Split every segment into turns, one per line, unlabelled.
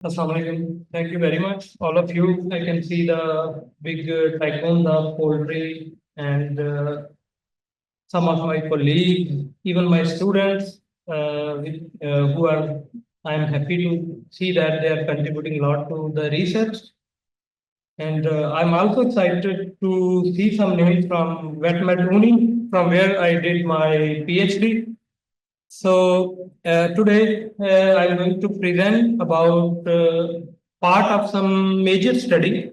Assalamualaikum. Thank you very much, all of you. I can see the big tycoon, the poultry, and some of my colleagues, even my students, who are. I am happy to see that they are contributing a lot to the research, and I'm also excited to see some names from Vetmatuni, from where I did my PhD. So today I'm going to present about part of some major study,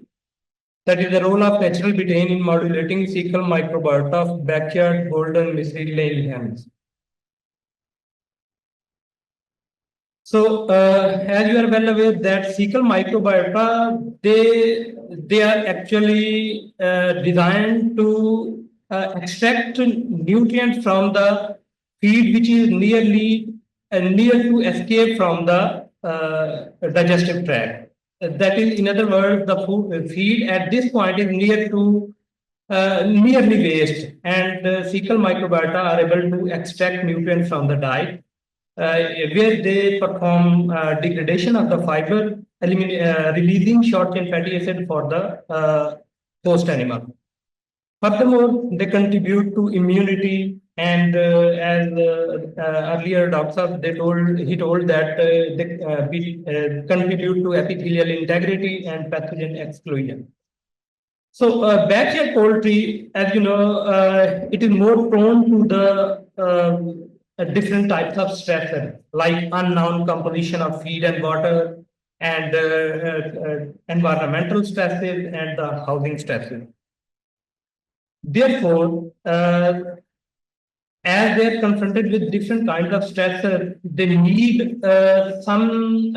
that is the role of natural betaine in modulating cecal microbiota of backyard golden Misri laying hens. So as you are well aware that cecal microbiota, they are actually designed to extract nutrients from the feed which is near to escape from the digestive tract. That is, in other words, the feed at this point is nearly waste, and cecal microbiota are able to extract nutrients from the diet, where they perform degradation of the fiber, releasing short chain fatty acid for the host animal. Furthermore, they contribute to immunity, and as earlier Dr. He told that they contribute to epithelial integrity and pathogen exclusion. So, backyard poultry, as you know, it is more prone to the different types of stressors, like unknown composition of feed and water, and environmental stresses and the housing stresses. Therefore, as they are confronted with different kinds of stressors, they need some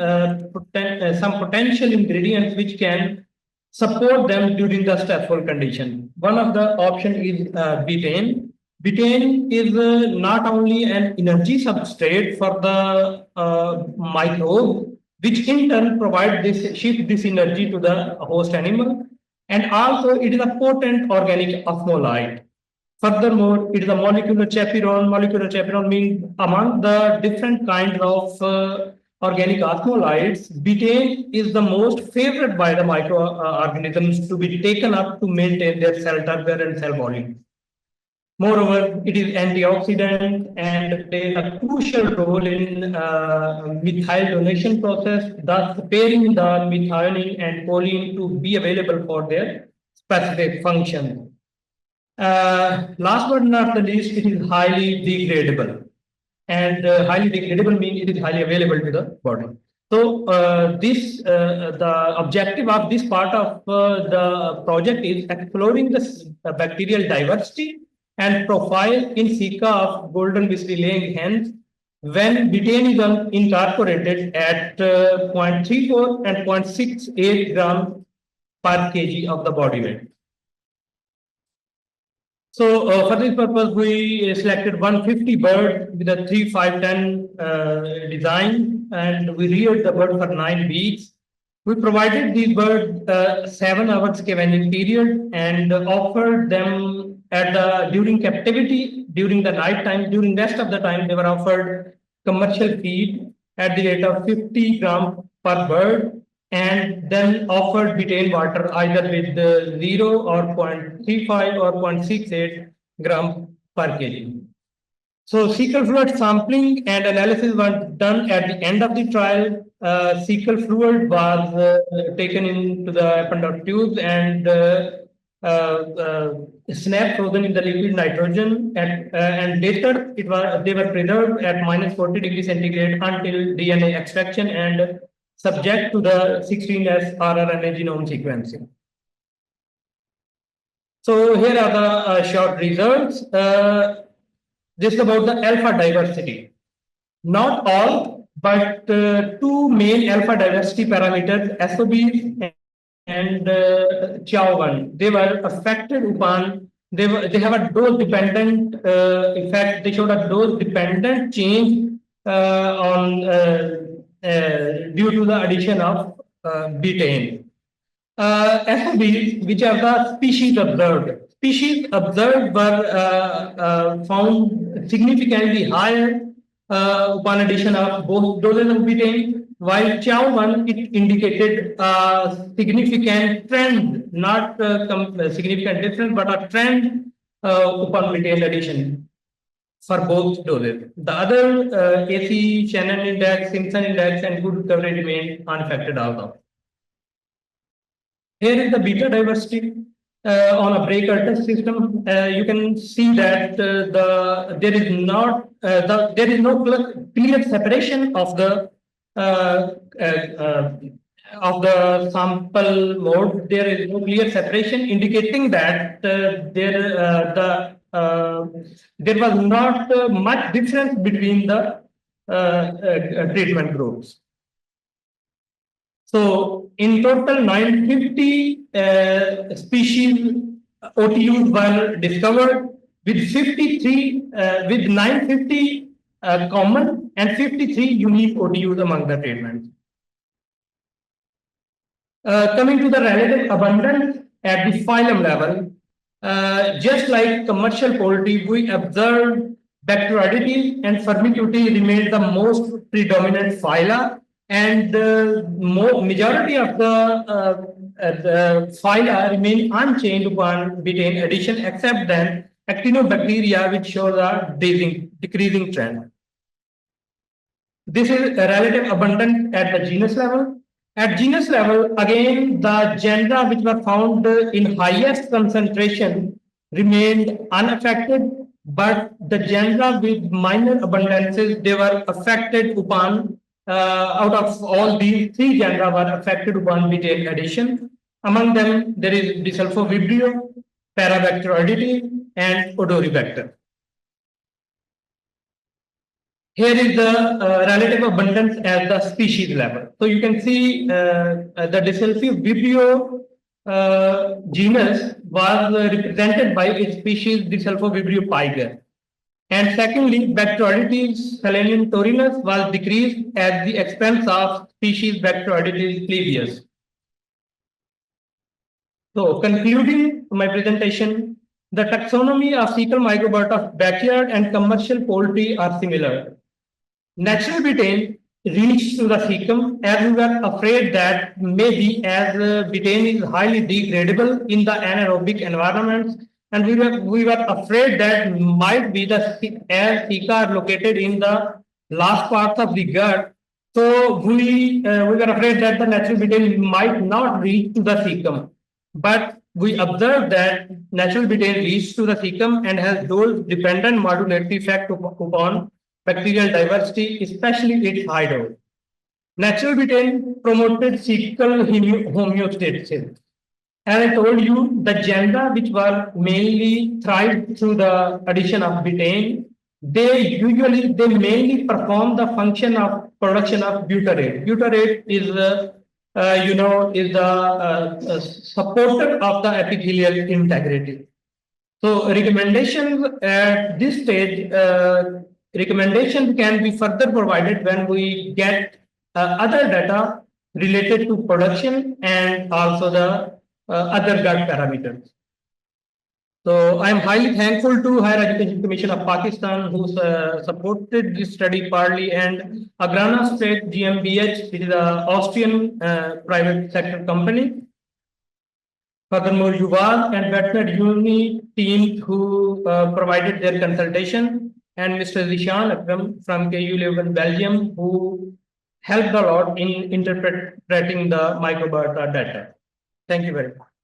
potential ingredients which can support them during the stressful condition. One of the option is betaine. Betaine is not only an energy substrate for the microbe, which in turn provide this shift this energy to the host animal, and also it is a potent organic osmolyte. Furthermore, it is a molecular chaperone. Molecular chaperone means among the different kinds of organic osmolytes, betaine is the most favored by the microorganisms to be taken up to maintain their cell turgor and cell volume. Moreover, it is antioxidant and plays a crucial role in methyl donation process, thus preparing the methionine and choline to be available for their specific function. Last but not the least, it is highly degradable. And highly degradable means it is highly available to the body. So the objective of this part of the project is exploring the bacterial diversity and profile in Ceca of Golden Misri laying hens when betaine is incorporated at 0.34 and 0.68 grams per kg of the body weight. So for this purpose, we selected 150 birds with a 3, 5, 10 design, and we reared the bird for 9 weeks. We provided these birds 7 hours scavenging period and offered them during captivity, during the night time, during rest of the time, they were offered commercial feed at the rate of 50 grams per bird, and then offered betaine water either with 0 or 0.35 or 0.68 gram per kg. So cecal fluid sampling and analysis were done at the end of the trial. Cecal fluid was taken into the epidural tubes and snap frozen in the liquid nitrogen, and later they were preserved at minus 40 degrees centigrade until DNA extraction and subject to the 16S rRNA genome sequencing. So here are the short results. This is about the alpha diversity. Not all, but 2 main alpha diversity parameters, SOBs and Chow1, they were affected upon, they have a dose dependent effect. They showed a dose dependent change due to the addition of betaine. SOBs, which are the species observed. Species observed were found significantly higher upon addition of both doses of betaine, while Chow 1 it indicated a significant trend, not significant difference, but a trend upon betaine addition for both doses. The other AC, Shannon index, Simpson index, and good recovery remain unaffected also. Here is the beta diversity on a breaker test system. You can see that there is no clear separation of the sample mode. There is no clear separation, indicating that there was not much difference between the treatment groups. So in total, 950 species OTUs were discovered, with 950 common and 53 unique OTUs among the treatments. Coming to the relative abundance at the phylum level, just like commercial poultry, we observed Bacteroidetes and Firmicutes remained the most predominant phyla, and the majority of the phyla remain unchanged upon betaine addition, except then Actinobacteria, which shows a decreasing trend. This is a relative abundance at the genus level. At genus level, again, the genera which were found in highest concentration remained unaffected, but the genera with minor abundances, they were affected upon, out of all these, 3 genera were affected upon betaine addition. Among them, there is Disulfovibrio, Parabacteroidetes, and Odoribacter. Here is the relative abundance at the species level. So you can see the Disulfovibrio genus was represented by its species Disulfovibrio piger. And secondly, Bacteroidetes Selenium taurinus was decreased at the expense of species Bacteroidetes plebeius. So concluding my presentation, the taxonomy of Cecal Microbiota of backyard and commercial poultry are similar. Natural betaine reached to the cecum, as we were afraid that maybe as betaine is highly degradable in the anaerobic environments, and we were afraid that might be as ceca are located in the last parts of the gut. So we were afraid that the natural betaine might not reach to the cecum, but we observed that natural betaine reaches to the cecum and has dose dependent modulatory effect upon bacterial diversity, especially its high dose. Natural betaine promoted cecal homeostasis. As I told you, the genera which were mainly thrived through the addition of betaine, they mainly perform the function of production of butyrate. Butyrate is the supporter of the epithelial integrity. So recommendations at this stage, recommendations can be further provided when we get other data related to production and also the other gut parameters. So I am highly thankful to Higher Education Commission of Pakistan, who supported this study partly, and Agrana State GmbH, which is an Austrian private sector company. Furthermore, Yuval and Veterinary Uni team who provided their consultation, and Mr. Zishan Akram from KU Leuven, Belgium, who helped a lot in interpreting the microbiota data. Thank you very much.